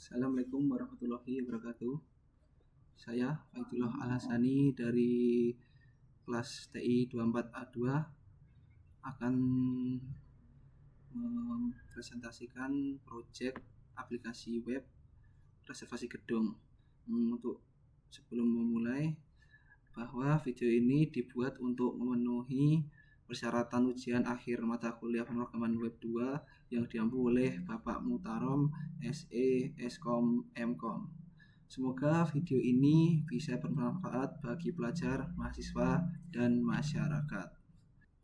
Assalamualaikum warahmatullahi wabarakatuh. Saya Faidullah Al-Hasani dari kelas TI 24A2 akan mempresentasikan proyek aplikasi web reservasi gedung. Untuk sebelum memulai, bahwa video ini dibuat untuk memenuhi persyaratan ujian akhir mata kuliah pemrograman web 2 yang diampu oleh Bapak Mutarom SE Eskom Mkom. Semoga video ini bisa bermanfaat bagi pelajar, mahasiswa, dan masyarakat.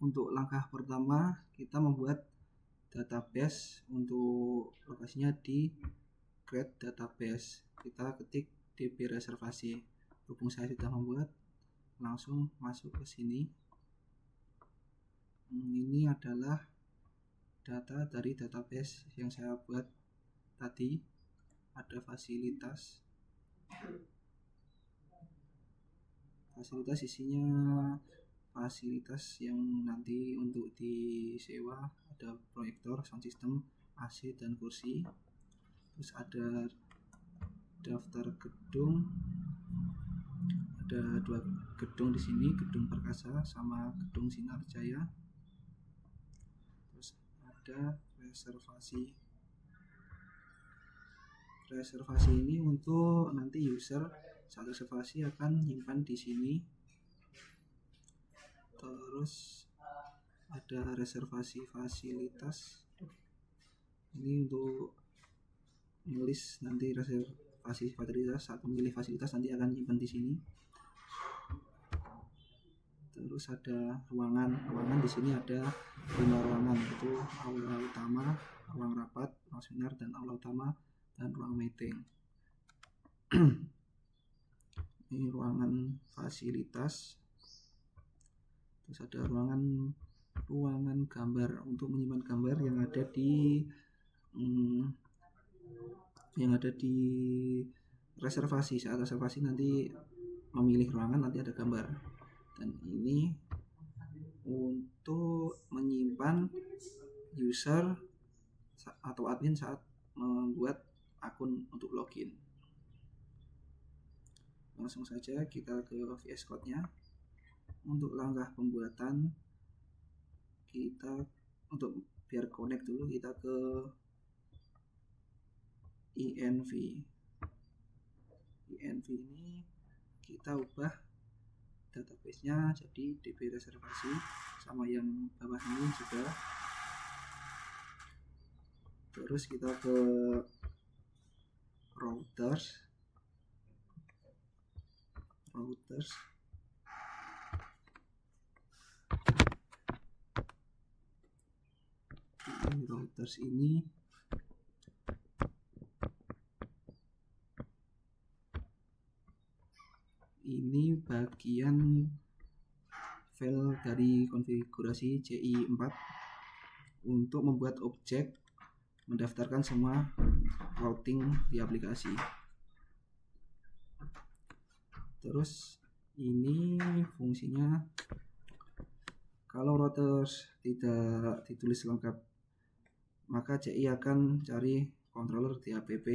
Untuk langkah pertama, kita membuat database. Untuk lokasinya di create database. Kita ketik DB reservasi. Berhubung saya sudah membuat, langsung masuk ke sini. Ini adalah data dari database yang saya buat tadi. Ada fasilitas isinya fasilitas yang nanti untuk disewa. Ada proyektor, sound system, AC, dan kursi. Terus ada daftar gedung. Ada 2 gedung di sini, Gedung Perkasa sama Gedung Sinar Jaya. Terus ada reservasi. Reservasi ini untuk nanti user saat reservasi akan nyimpan di sini. Terus ada reservasi fasilitas. Ini untuk nulis nanti reservasi fasilitas. Saat memilih fasilitas nanti akan nyimpan di sini. Terus ada ruangan di sini ada 5 ruangan, itu aula utama, ruang rapat, ruang seminar, dan aula utama dan ruang meeting. Ini ruangan fasilitas. Terus ada ruangan gambar untuk menyimpan gambar yang ada di reservasi. Saat reservasi nanti memilih ruangan nanti ada gambar. Dan ini untuk menyimpan user atau admin saat membuat akun untuk login. Langsung saja kita ke VS Code-nya. Untuk langkah pembuatan, kita untuk biar connect dulu, kita ke env ini kita ubah database-nya jadi DB reservasi, sama yang bawah ini juga. Terus kita ke routers. Di routers ini bagian file dari konfigurasi CI4 untuk membuat objek mendaftarkan semua routing di aplikasi. Terus ini fungsinya, kalau routers tidak ditulis lengkap, maka CI akan cari controller di app.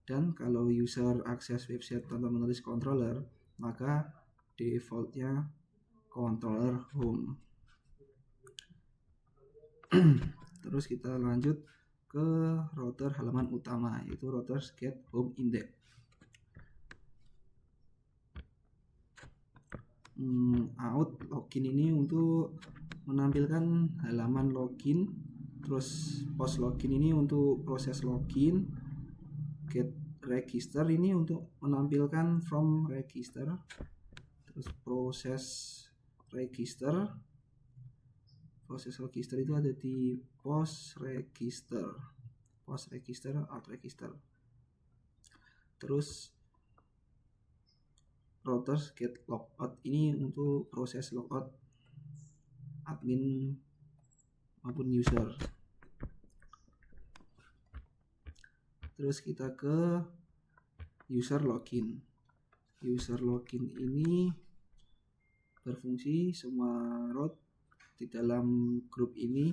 Dan kalau user akses website tanpa menulis controller, maka defaultnya controller home. Terus kita lanjut ke router halaman utama, yaitu routers get home index. Out login ini untuk menampilkan halaman login. Terus post login ini untuk proses login. Get register ini untuk menampilkan from register. Terus proses register itu ada di post register, out register. Terus routers get logout ini untuk proses logout admin maupun user. Terus kita ke user login. User login ini berfungsi semua root di dalam grup ini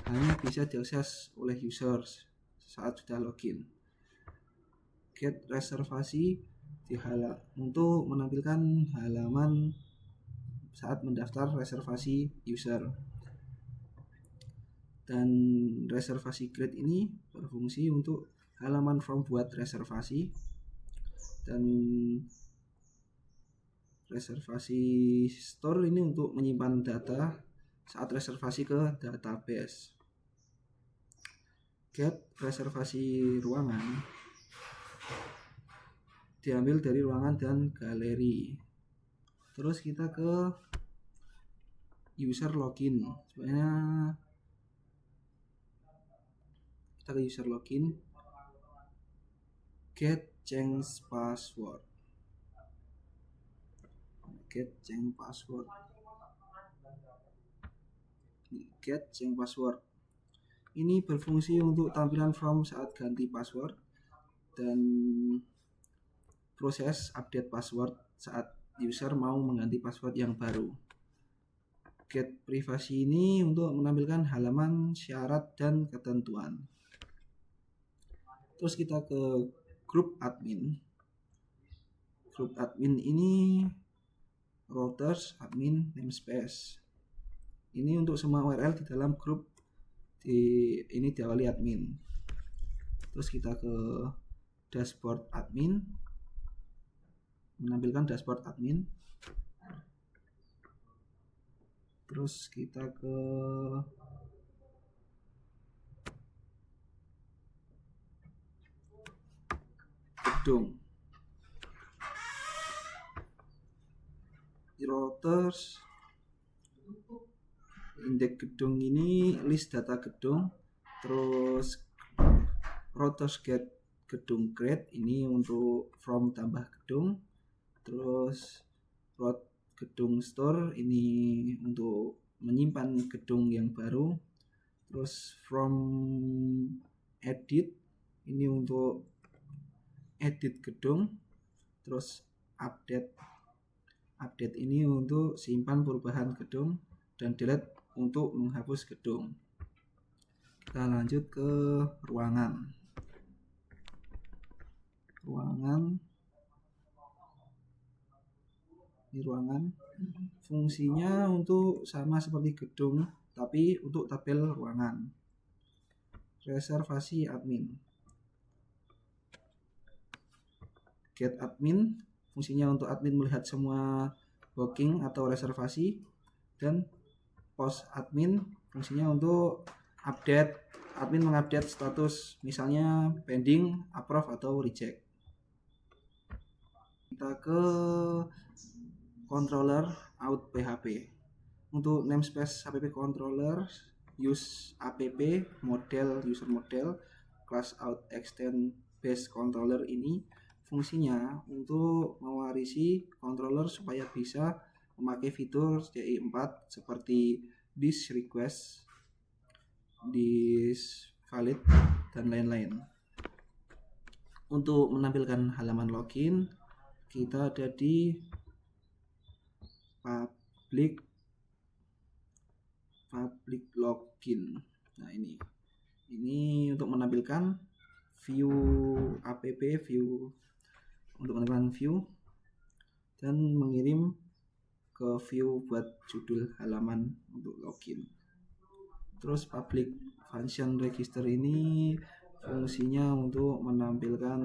hanya bisa diakses oleh users saat sudah login. get reservasi untuk menampilkan halaman saat mendaftar reservasi user. Dan reservasi grid ini berfungsi untuk halaman form buat reservasi, dan reservasi store ini untuk menyimpan data saat reservasi ke database. Get reservasi ruangan diambil dari ruangan dan galeri. Terus kita ke user login. Sebenarnya kita ke user login, get change password. Get change password. Ini berfungsi untuk tampilan form saat ganti password dan proses update password saat user mau mengganti password yang baru. Get privasi ini untuk menampilkan halaman syarat dan ketentuan. Terus kita ke group admin. Group admin ini routers, admin, namespace. Ini untuk semua URL di dalam grup ini diawali admin. Terus kita ke dashboard admin, menampilkan dashboard admin. Terus kita ke gedung, routers, indeks gedung ini list data gedung. Terus routers get gedung create ini untuk from tambah gedung. Terus route gedung store ini untuk menyimpan gedung yang baru. Terus from edit ini untuk edit gedung. Terus update ini untuk simpan perubahan gedung, dan delete untuk menghapus gedung. Kita lanjut ke ruangan. Ini ruangan fungsinya untuk sama seperti gedung, tapi untuk tabel ruangan. Reservasi admin. Get admin fungsinya untuk admin melihat semua booking atau reservasi, dan post admin fungsinya untuk admin mengupdate status, misalnya pending, approve, atau reject. Kita ke controller out PHP. Untuk namespace app controller, use app model user model class out extend base controller ini fungsinya untuk mewarisi controller supaya bisa memakai fitur CI4 seperti this request, this valid, dan lain-lain. Untuk menampilkan halaman login, kita ada di public login. Nah, ini untuk menampilkan view app, untuk menampilkan view dan mengirim ke view buat judul halaman untuk login. Terus public function register ini fungsinya untuk menampilkan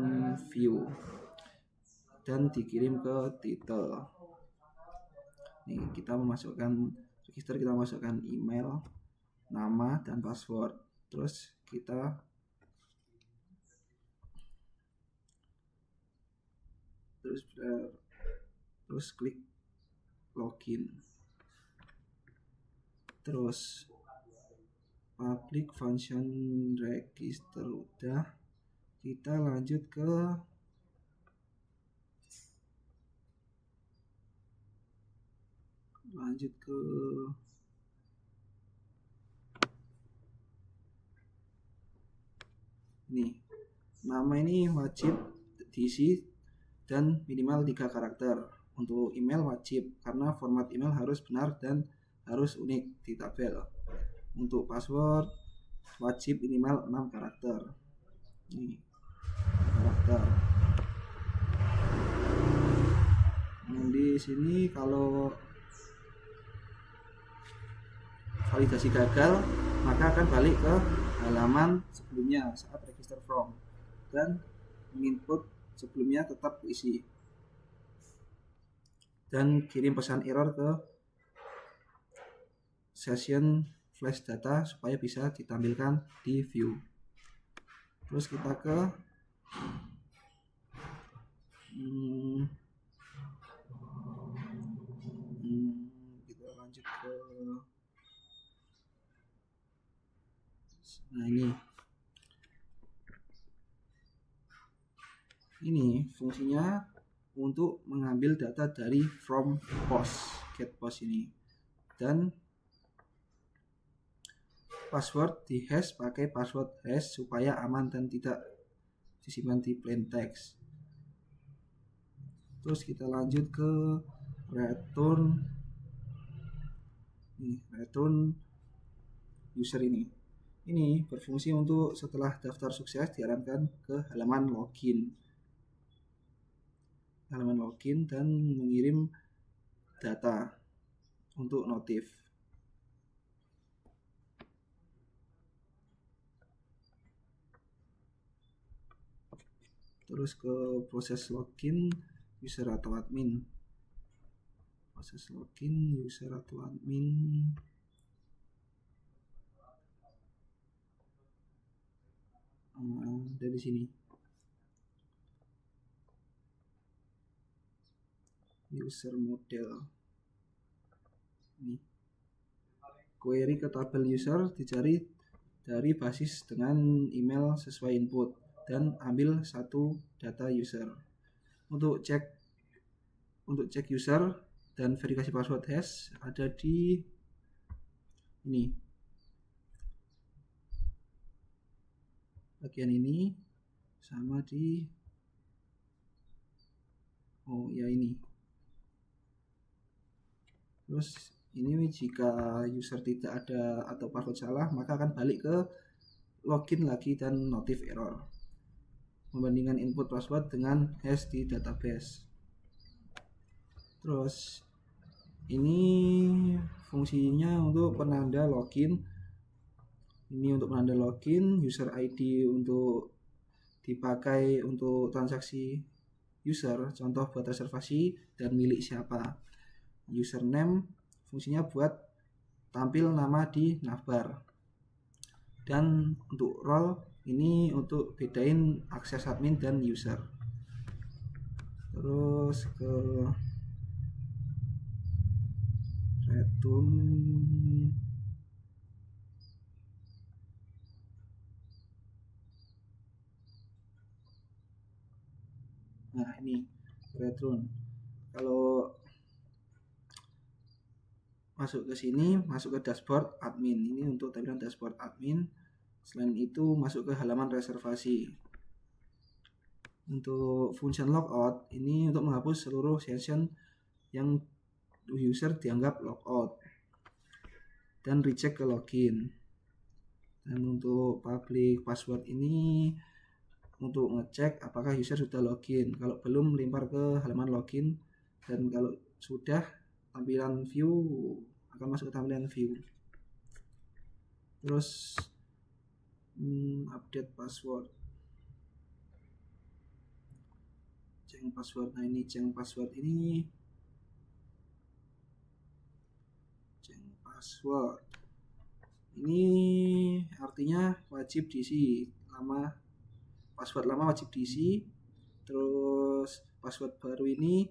view dan dikirim ke title. Nih, kita memasukkan register, kita masukkan email, nama, dan password. Terus kita klik login. Terus public function register udah, kita lanjut ke nih, nama ini wajib diisi dan minimal 3 karakter. Untuk email wajib karena format email harus benar dan harus unik di tabel. Untuk password wajib minimal 6 karakter. Nih, karakter. sini kalau validasi gagal, maka akan balik ke halaman sebelumnya saat register from, dan input sebelumnya tetap isi, dan kirim pesan error ke session flash data supaya bisa ditampilkan di view. Terus kita ke kita lanjut ke ini fungsinya untuk mengambil data dari from post, get post ini, dan password di hash pakai password hash supaya aman dan tidak disimpan di plain text. Terus kita lanjut ke return user ini berfungsi untuk setelah daftar sukses diarahkan ke halaman login dan mengirim data untuk notif. Terus ke proses login user atau admin. Dari sini user model ini, query ke tabel user dicari dari basis dengan email sesuai input dan ambil satu data user. Untuk cek user dan verifikasi password hash ada di ini, bagian ini, sama di ini. Terus ini jika user tidak ada atau password salah, maka akan balik ke login lagi dan notif error, membandingkan input password dengan hash di database. Terus ini fungsinya untuk penanda login. Ini untuk penanda login, user ID untuk dipakai untuk transaksi user, contoh buat reservasi dan milik siapa. Username fungsinya buat tampil nama di navbar. Dan untuk role ini untuk bedain akses admin dan user. Terus ke return ini return. Kalau masuk ke sini, masuk ke dashboard admin, ini untuk tampilan dashboard admin. Selain itu masuk ke halaman reservasi. Untuk function logout ini untuk menghapus seluruh session yang user dianggap logout dan reject ke login. Dan untuk public password ini untuk ngecek apakah user sudah login. Kalau belum, lempar ke halaman login, dan kalau sudah, tampilan view akan masuk ke tampilan view. Terus update password, change password. Change password ini artinya wajib diisi password lama wajib diisi. Terus password baru ini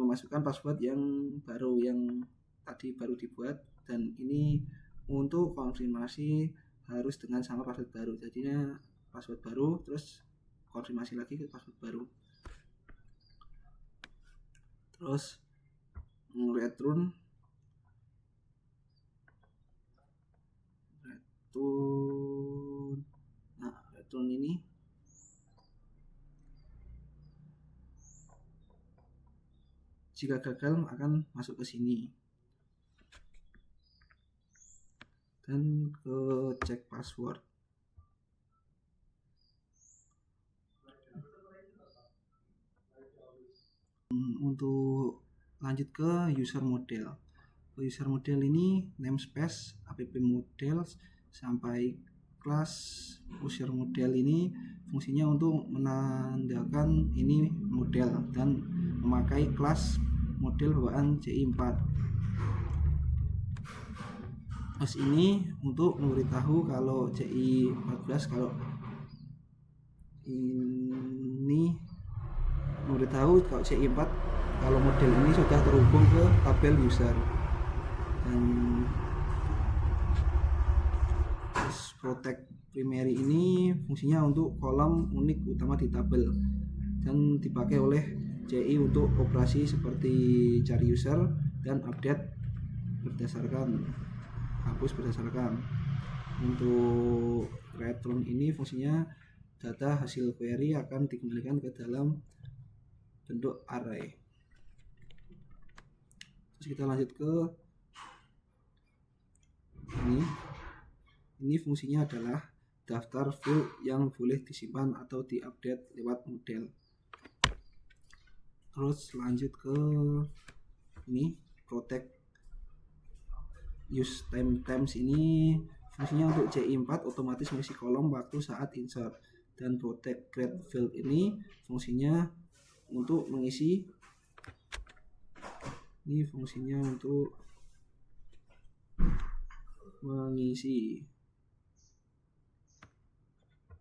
memasukkan password yang baru, yang tadi baru dibuat, dan ini untuk konfirmasi harus dengan sama password baru. Jadinya password baru terus konfirmasi lagi ke password baru. Terus return ini jika gagal akan masuk ke sini dan ke cek password. untuk lanjut ke user model. User model ini namespace app model sampai kelas user model ini fungsinya untuk menandakan ini model dan memakai kelas model bawaan CI4. Kelas ini untuk memberitahu kalau CI14 kalau ini memberitahu kalau CI4 kalau model ini sudah terhubung ke tabel user. Dan protect primary ini fungsinya untuk kolom unik utama di tabel dan dipakai oleh CI untuk operasi seperti cari user dan update berdasarkan hapus berdasarkan. Untuk return ini fungsinya data hasil query akan dikembalikan ke dalam bentuk array. Terus kita lanjut ke ini fungsinya adalah daftar field yang boleh disimpan atau diupdate lewat model. Terus lanjut ke ini protect use times ini fungsinya untuk CI4 otomatis mengisi kolom waktu saat insert, dan protect create field ini fungsinya untuk mengisi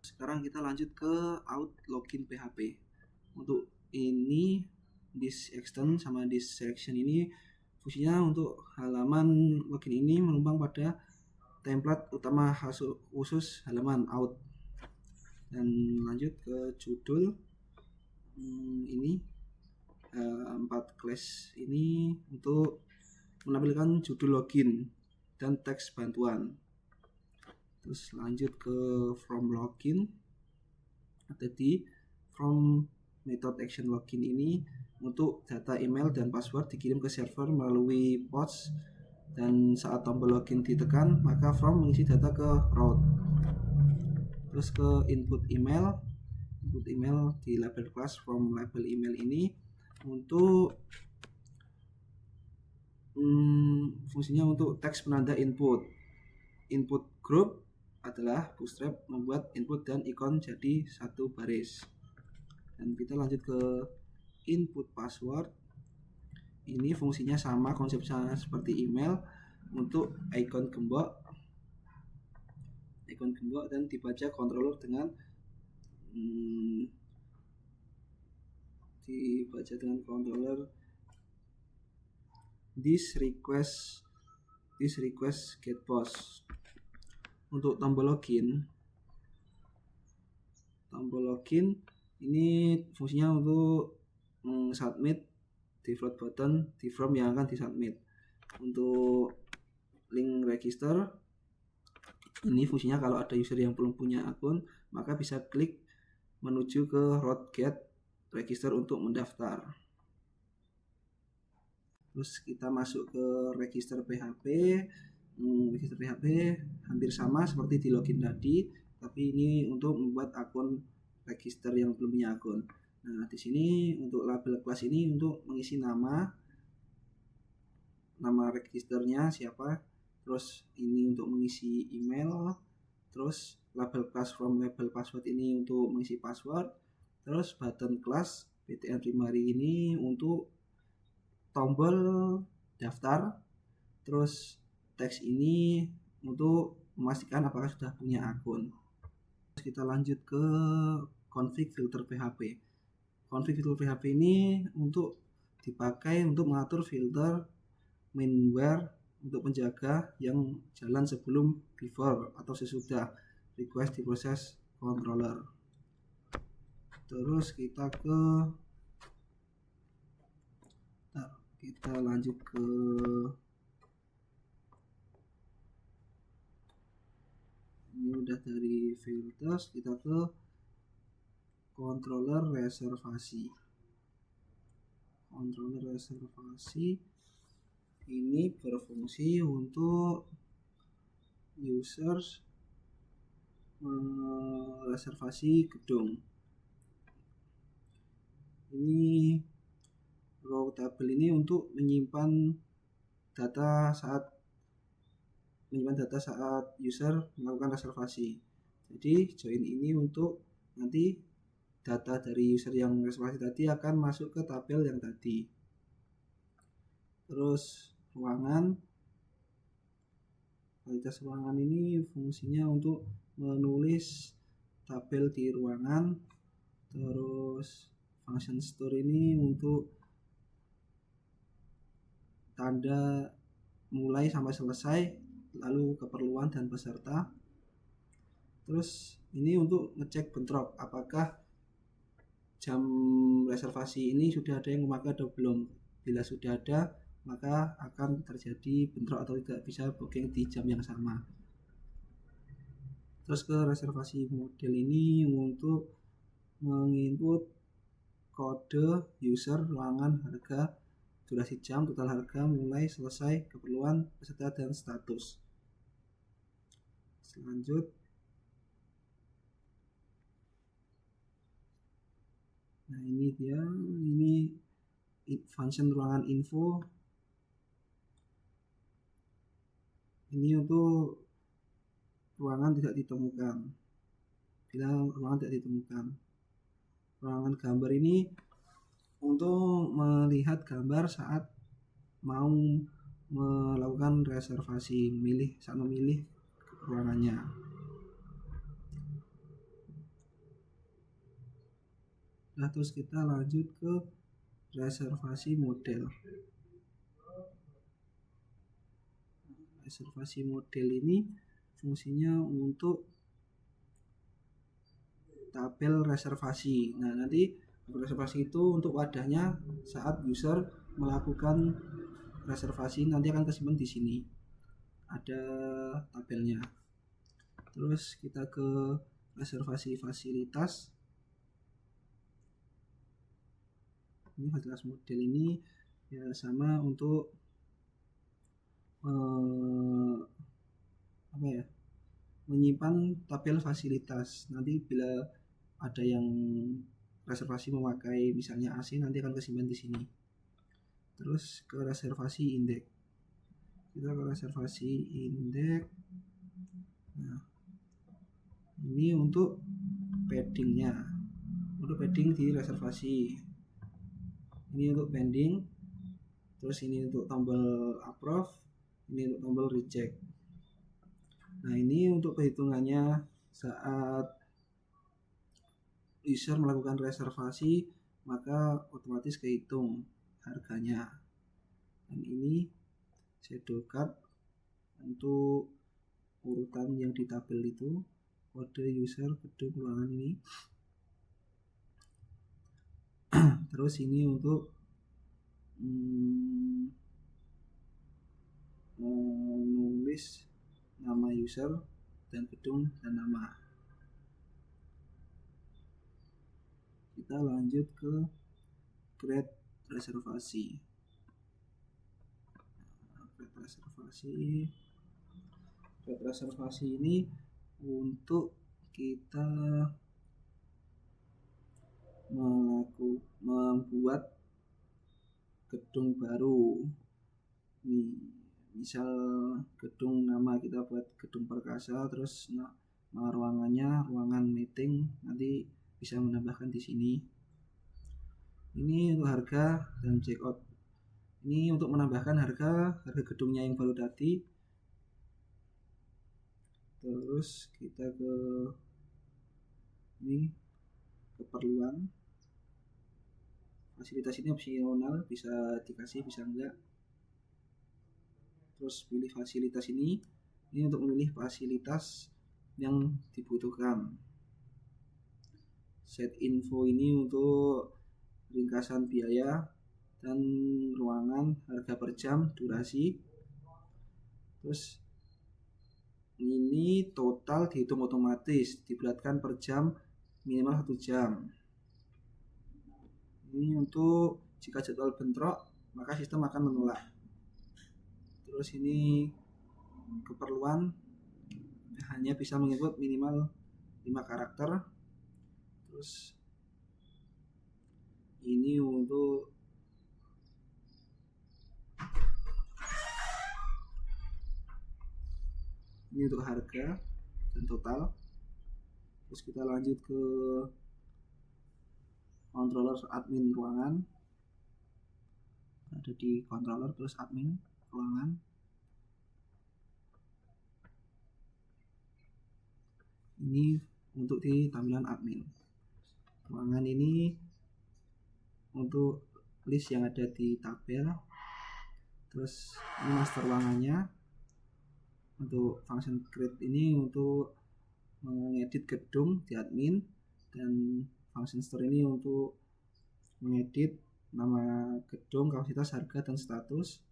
Sekarang kita lanjut ke out login PHP. Untuk ini this extend sama this selection ini fungsinya untuk halaman login ini menumpang pada template utama khusus halaman out. Dan lanjut ke judul ini 4 class ini untuk menampilkan judul login dan teks bantuan. Terus lanjut ke from login, tadi from method action login ini untuk data email dan password dikirim ke server melalui pods, dan saat tombol login ditekan maka from mengisi data ke route. Terus ke input email di label class from label email ini untuk fungsinya untuk teks penanda input group adalah bootstrap membuat input dan ikon jadi satu baris. Dan kita lanjut ke input password. Ini fungsinya sama konsepnya seperti email untuk ikon gembok dan dibaca controller dengan controller this request get post. Untuk tombol login ini fungsinya untuk submit default button di form yang akan disubmit. Untuk link register ini fungsinya kalau ada user yang belum punya akun maka bisa klik menuju ke route get register untuk mendaftar. Terus kita masuk ke register PHP. Register PHP hampir sama seperti di login tadi, tapi ini untuk membuat akun register yang belum punya akun. Nah, di sini untuk label kelas ini untuk mengisi nama registernya siapa, terus ini untuk mengisi email, terus label class from label password ini untuk mengisi password, terus button class btn primary ini untuk tombol daftar, terus teks ini untuk memastikan apakah sudah punya akun. Terus kita lanjut ke config filter PHP. Config filter PHP ini untuk dipakai untuk mengatur filter mainware untuk penjaga yang jalan sebelum, before, atau sesudah request diproses controller. Terus kita lanjut ke ini udah dari filters, kita ke controller reservasi. Ini berfungsi untuk users reservasi gedung. Ini Raw table ini untuk menyimpan data saat user melakukan reservasi. Jadi join ini untuk nanti data dari user yang reservasi tadi akan masuk ke tabel yang tadi. Terus ruangan, kualitas ruangan ini fungsinya untuk menulis tabel di ruangan. Terus function store ini untuk tanda mulai sampai selesai, lalu keperluan dan peserta. Terus ini untuk ngecek bentrok, apakah jam reservasi ini sudah ada yang memakai atau belum. Bila sudah ada, maka akan terjadi bentrok atau tidak bisa booking di jam yang sama. Terus ke reservasi model ini untuk menginput kode user, ruangan, harga, durasi jam, total harga, mulai, selesai, keperluan, peserta, dan status. Selanjut, nah ini dia, ini function ruangan info. Ini untuk ruangan tidak ditemukan. Bila ruangan tidak ditemukan, ruangan gambar ini untuk melihat gambar saat mau melakukan reservasi, saat memilih ruangannya. Nah, terus kita lanjut ke reservasi model. Reservasi model ini fungsinya untuk tabel reservasi. Nah, nanti tabel reservasi itu untuk wadahnya saat user melakukan reservasi nanti akan kesimpan di sini. Ada tabelnya. Terus kita ke reservasi fasilitas. Ini fasilitas model ini ya sama untuk menyimpan tabel fasilitas. Nanti bila ada yang reservasi memakai misalnya AC, nanti akan kesimpan di sini. Terus ke reservasi indeks. Kita ke reservasi indeks. Nah, ini untuk paddingnya. Untuk padding di reservasi. Ini untuk pending. Terus ini untuk tombol approve. Ini untuk tombol reject. Nah, ini untuk perhitungannya saat user melakukan reservasi, maka otomatis kehitung harganya. Dan ini shadow card untuk urutan yang di tabel itu, kode user, gedung, ruangan ini. Terus ini untuk menulis nama user dan gedung dan nama. Kita lanjut ke create reservasi. Create reservasi ini untuk kita membuat gedung baru. Nih, misal gedung nama kita buat gedung Perkasa, terus nama ruangannya ruangan meeting, nanti bisa menambahkan di sini. Ini untuk harga dan checkout. Ini untuk menambahkan harga gedungnya yang baru tadi. Terus kita ke ini keperluan. Fasilitas ini opsional, bisa dikasih bisa enggak. Terus pilih fasilitas ini untuk memilih fasilitas yang dibutuhkan. Set info ini untuk ringkasan biaya dan ruangan, harga per jam, durasi. Terus ini total dihitung otomatis, dibulatkan per jam minimal 1 jam. Ini untuk jika jadwal bentrok, maka sistem akan menolak. Terus ini keperluan hanya bisa menginput minimal 5 karakter. Terus ini untuk Ini untuk harga dan total. Terus kita lanjut ke controller admin ruangan. Ada di controller terus admin ruangan. Ini untuk di tampilan admin ruangan, ini untuk list yang ada di tabel. Terus ini master ruangannya. Untuk function create ini untuk mengedit gedung di admin, dan function store ini untuk mengedit nama gedung, kapasitas, harga, dan status.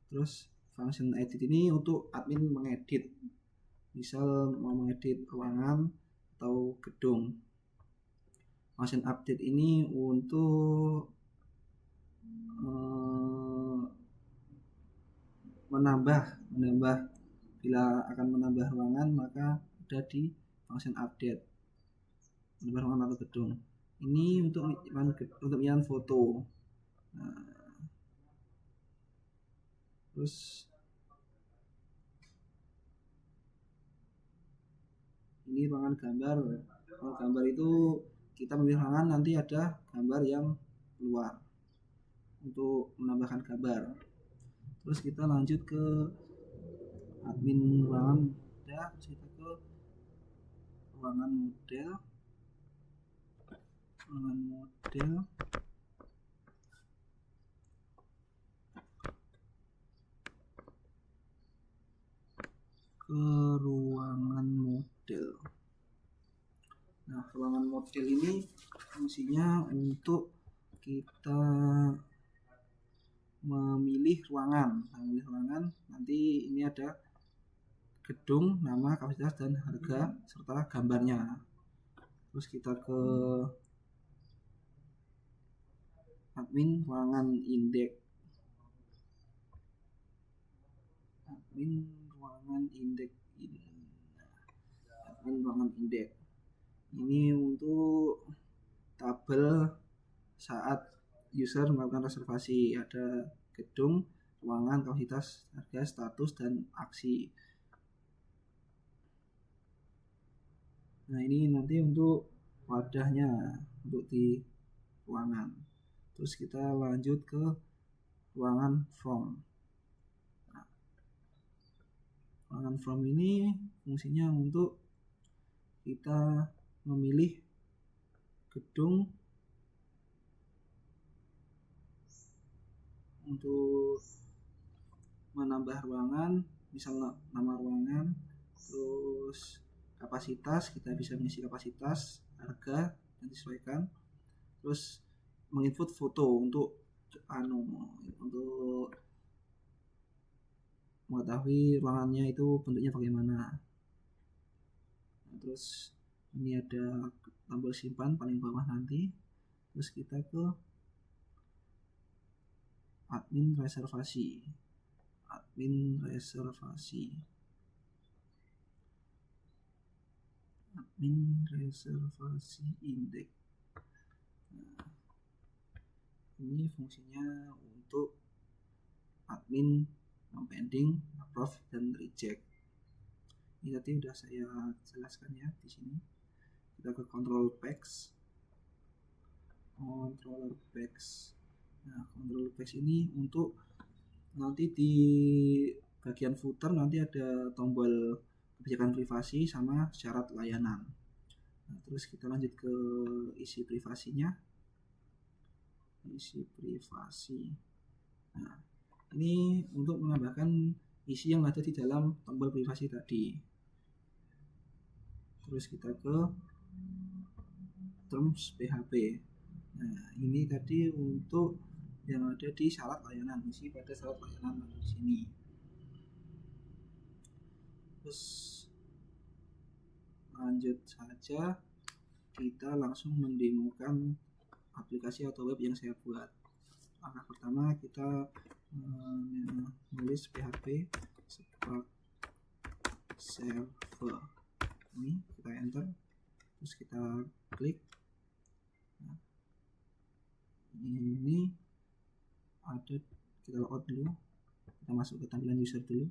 Terus function edit ini untuk admin mengedit, misal mau mengedit ruangan atau gedung. Function update ini untuk menambah bila akan menambah ruangan maka ada di function update, menambah ruangan atau gedung. Ini untuk pilihan foto. Terus ini ruangan gambar. Ruangan gambar itu kita memilih ruangan, nanti ada gambar yang keluar untuk menambahkan gambar. Terus kita lanjut ke admin ruangan. Terus kita ke ruangan model. Ke ruangan model. Nah, ruangan model ini fungsinya untuk kita memilih ruangan. Nanti ini ada gedung, nama, kapasitas, dan harga serta gambarnya. Terus kita ke admin ruangan indeks. Admin ruangan indeks ini untuk tabel saat user melakukan reservasi. Ada gedung, ruangan, kapasitas, harga, status, dan aksi. Nah, ini nanti untuk wadahnya untuk di ruangan. Terus kita lanjut ke ruangan form. Ruangan form ini fungsinya untuk kita memilih gedung untuk menambah ruangan, misalnya nama ruangan, terus kapasitas, kita bisa mengisi kapasitas, harga, dan disesuaikan. Terus menginput foto untuk mengetahui ruangannya itu bentuknya bagaimana. Terus ini ada tombol simpan paling bawah nanti. Terus kita ke admin reservasi indeks. Nah, ini fungsinya untuk admin mempending, approve, dan reject. Ini tadi sudah saya jelaskan ya di sini. Kita ke control packs. Nah, control packs ini untuk nanti di bagian footer nanti ada tombol kebijakan privasi sama syarat layanan. Nah, terus kita lanjut ke isi privasinya. Nah, ini untuk menambahkan isi yang ada di dalam tombol privasi tadi. Terus kita ke terms PHP. Nah, ini tadi untuk yang ada di syarat layanan, isi pada syarat layanan di sini. Terus lanjut saja, kita langsung mendemokan aplikasi atau web yang saya buat. Langkah pertama kita menulis PHP Spark server. Ini kita enter, terus kita klik. Nah, ini ada, kita logout dulu, kita masuk ke tampilan user dulu.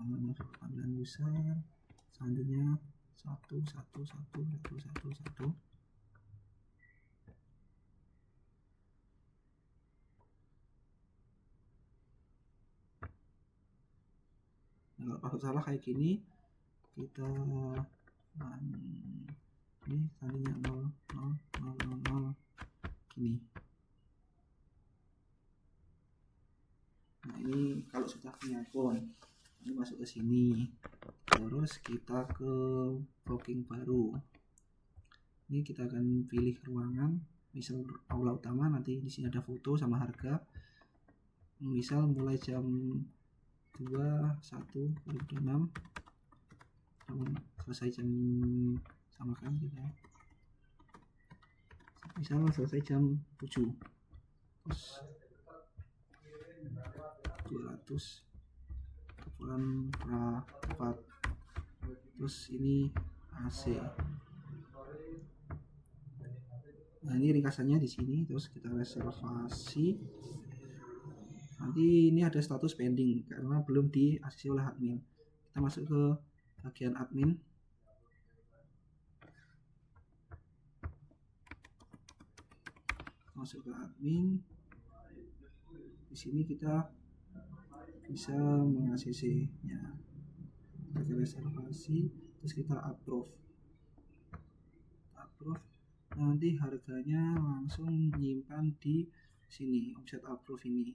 namanya panggilan user, selanjutnya 1. Nah, kalau password salah kayak gini, kita ini tadinya 0 gini. Nah, ini kalau sudah punya akun, ini masuk ke sini, terus kita ke booking baru. Ini kita akan pilih ruangan, misal aula utama, nanti di sini ada foto sama harga. Misal mulai jam 21.06, selesai jam samakan kita. Misal selesai jam 7, terus 200 kebulan rapat, terus ini AC. Nah, ini ringkasannya di sini, terus kita reservasi. Nanti ini ada status pending karena belum di ACC oleh admin. Kita masuk ke bagian admin. Masuk ke admin. Di sini kita bisa meng-ACC-nya. Kita reservasi, terus kita approve. Nanti harganya langsung menyimpan di sini, offset approve ini.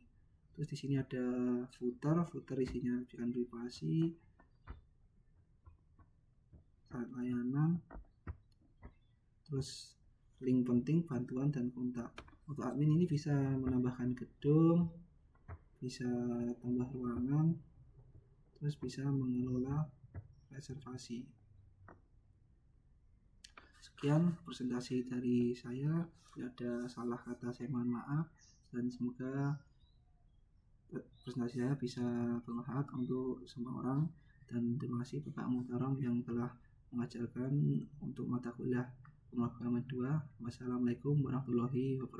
Terus di sini ada footer isinya rujukan privasi, saat layanan, terus link penting, bantuan dan kontak. Untuk admin ini bisa menambahkan gedung, bisa tambah ruangan, terus bisa mengelola reservasi. Sekian presentasi dari saya. Bila ada salah kata saya mohon maaf, dan semoga presentasi saya bisa bermanfaat untuk semua orang. Dan terima kasih Bapak Muhtaram yang telah mengajarkan untuk mata kuliah pemrograman 2. Wassalamualaikum warahmatullahi wabarakatuh.